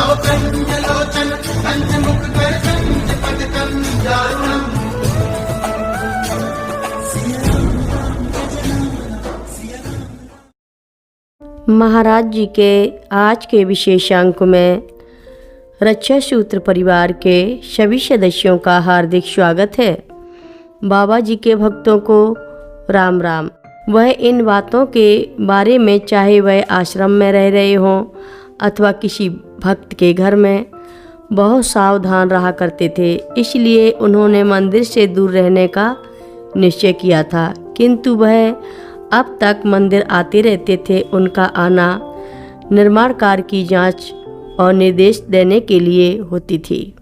महाराज जी के आज के विशेषांक में रक्षा सूत्र परिवार के सभी सदस्यों का हार्दिक स्वागत है। बाबा जी के भक्तों को राम राम। वह इन बातों के बारे में, चाहे वह आश्रम में रह रहे हों अथवा किसी भक्त के घर में, बहुत सावधान रहा करते थे। इसलिए उन्होंने मंदिर से दूर रहने का निश्चय किया था, किंतु वह अब तक मंदिर आते रहते थे। उनका आना निर्माण कार्य की जांच और निर्देश देने के लिए होती थी।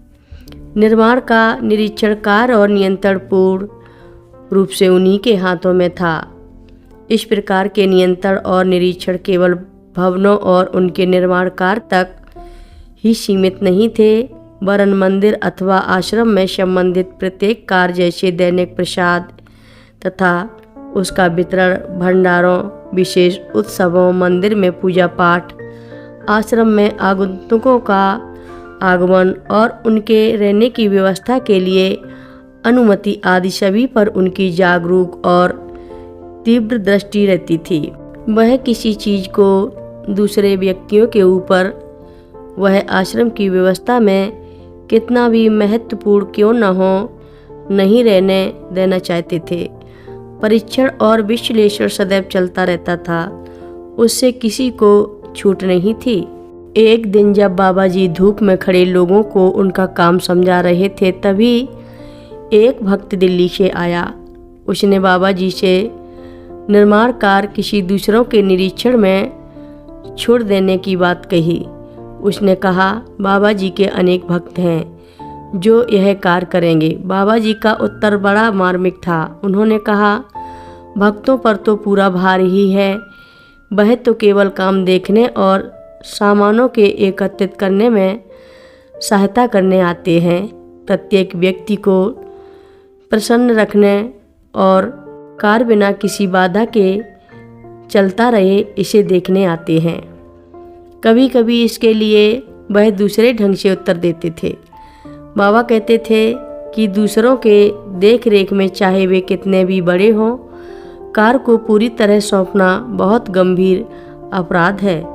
निर्माण का निरीक्षण कार्य और नियंत्रण पूर्ण रूप से उन्हीं के हाथों में था। इस प्रकार के नियंत्रण और निरीक्षण केवल भवनों और उनके निर्माण कार्य तक ही सीमित नहीं थे, वरन मंदिर अथवा आश्रम में संबंधित प्रत्येक कार्य जैसे दैनिक प्रसाद तथा उसका वितरण, भंडारों, विशेष उत्सवों, मंदिर में पूजा पाठ, आश्रम में आगंतुकों का आगमन और उनके रहने की व्यवस्था के लिए अनुमति आदि सभी पर उनकी जागरूक और तीव्र दृष्टि रहती थी। वह किसी चीज़ को दूसरे व्यक्तियों के ऊपर, वह आश्रम की व्यवस्था में कितना भी महत्वपूर्ण क्यों न हो, नहीं रहने देना चाहते थे। परीक्षण और विश्लेषण सदैव चलता रहता था, उससे किसी को छूट नहीं थी। एक दिन जब बाबा जी धूप में खड़े लोगों को उनका काम समझा रहे थे, तभी एक भक्त दिल्ली से आया। उसने बाबा जी से निर्माण कार्य किसी दूसरों के निरीक्षण में छोड़ देने की बात कही। उसने कहा, बाबा जी के अनेक भक्त हैं जो यह कार्य करेंगे। बाबा जी का उत्तर बड़ा मार्मिक था। उन्होंने कहा, भक्तों पर तो पूरा भार ही है, वह तो केवल काम देखने और सामानों के एकत्रित करने में सहायता करने आते हैं। प्रत्येक व्यक्ति को प्रसन्न रखने और कार्य बिना किसी बाधा के चलता रहे, इसे देखने आते हैं। कभी कभी इसके लिए वह दूसरे ढंग से उत्तर देते थे। बाबा कहते थे कि दूसरों के देख रेख में चाहे वे कितने भी बड़े हों, कार्य को पूरी तरह सौंपना बहुत गंभीर अपराध है।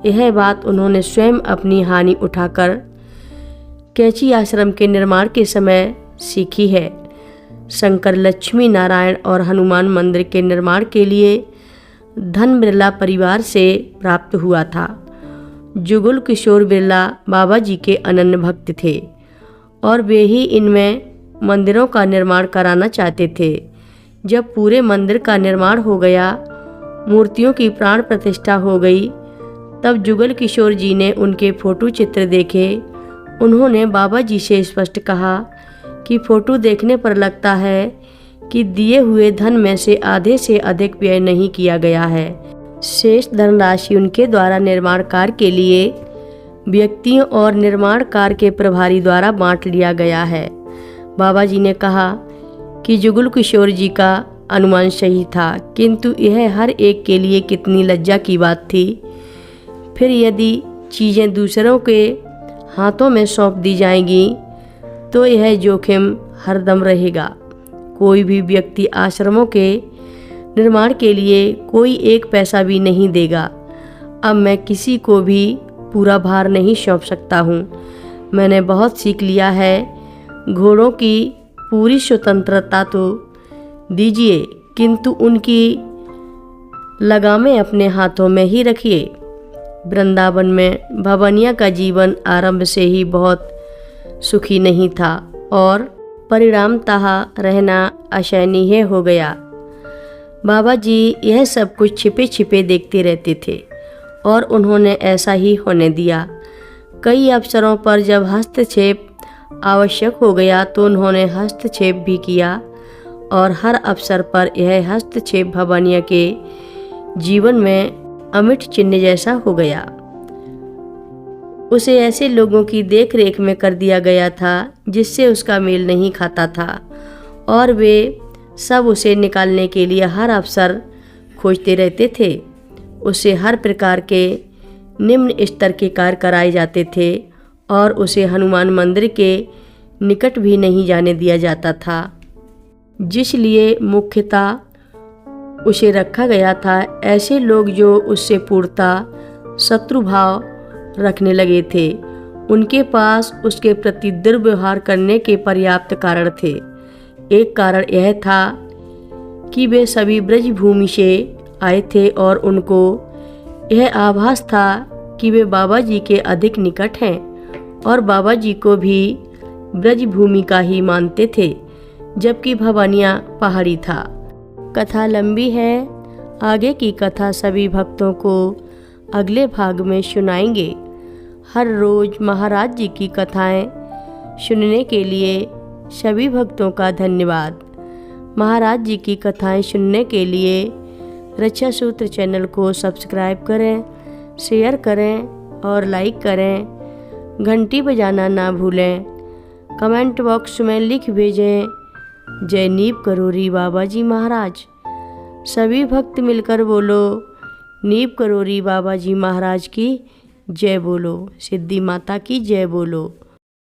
यह बात उन्होंने स्वयं अपनी हानि उठाकर कैची आश्रम के निर्माण के समय सीखी है। शंकर, लक्ष्मी नारायण और हनुमान मंदिर के निर्माण के लिए धन बिरला परिवार से प्राप्त हुआ था। जुगल किशोर बिरला बाबा जी के अनन्य भक्त थे और वे ही इनमें मंदिरों का निर्माण कराना चाहते थे। जब पूरे मंदिर का निर्माण हो गया, मूर्तियों की प्राण प्रतिष्ठा हो गई, तब जुगल किशोर जी ने उनके फोटो चित्र देखे। उन्होंने बाबा जी से स्पष्ट कहा कि फोटो देखने पर लगता है कि दिए हुए धन में से आधे से अधिक व्यय नहीं किया गया है। शेष धनराशि उनके द्वारा निर्माण कार्य के लिए व्यक्तियों और निर्माण कार्य के प्रभारी द्वारा बांट लिया गया है। बाबा जी ने कहा कि जुगल किशोर जी का अनुमान सही था, किंतु यह हर एक के लिए कितनी लज्जा की बात थी। फिर यदि चीज़ें दूसरों के हाथों में सौंप दी जाएंगी तो यह जोखिम हरदम रहेगा। कोई भी व्यक्ति आश्रमों के निर्माण के लिए कोई एक पैसा भी नहीं देगा। अब मैं किसी को भी पूरा भार नहीं सौंप सकता हूँ। मैंने बहुत सीख लिया है। घोड़ों की पूरी स्वतंत्रता तो दीजिए, किंतु उनकी लगामें अपने हाथों में ही रखिए। वृंदावन में भवनिया का जीवन आरंभ से ही बहुत सुखी नहीं था और परिणामतः रहना असहनीय हो गया। बाबा जी यह सब कुछ छिपे छिपे देखते रहते थे और उन्होंने ऐसा ही होने दिया। कई अवसरों पर जब हस्तक्षेप आवश्यक हो गया तो उन्होंने हस्तक्षेप भी किया और हर अवसर पर यह हस्तक्षेप भवनिया के जीवन में अमिट चिन्ह जैसा हो गया। उसे ऐसे लोगों की देख रेख में कर दिया गया था जिससे उसका मेल नहीं खाता था और वे सब उसे निकालने के लिए हर अवसर खोजते रहते थे। उससे हर प्रकार के निम्न स्तर के कार्य कराए जाते थे और उसे हनुमान मंदिर के निकट भी नहीं जाने दिया जाता था, जिसलिए मुख्यतः उसे रखा गया था। ऐसे लोग जो उससे पूर्णतः शत्रु भाव रखने लगे थे, उनके पास उसके प्रति दुर्व्यवहार करने के पर्याप्त कारण थे। एक कारण यह था कि वे सभी ब्रजभूमि से आए थे और उनको यह आभास था कि वे बाबा जी के अधिक निकट हैं और बाबा जी को भी ब्रजभूमि का ही मानते थे, जबकि भवानिया पहाड़ी था। कथा लंबी है, आगे की कथा सभी भक्तों को अगले भाग में सुनाएंगे। हर रोज महाराज जी की कथाएं सुनने के लिए सभी भक्तों का धन्यवाद। महाराज जी की कथाएं सुनने के लिए रक्षा सूत्र चैनल को सब्सक्राइब करें, शेयर करें और लाइक करें। घंटी बजाना ना भूलें। कमेंट बॉक्स में लिख भेजें, जय नीव करोरी बाबा जी महाराज। सभी भक्त मिलकर बोलो, नीव करोरी बाबा जी महाराज की जय बोलो, सिद्धि माता की जय बोलो।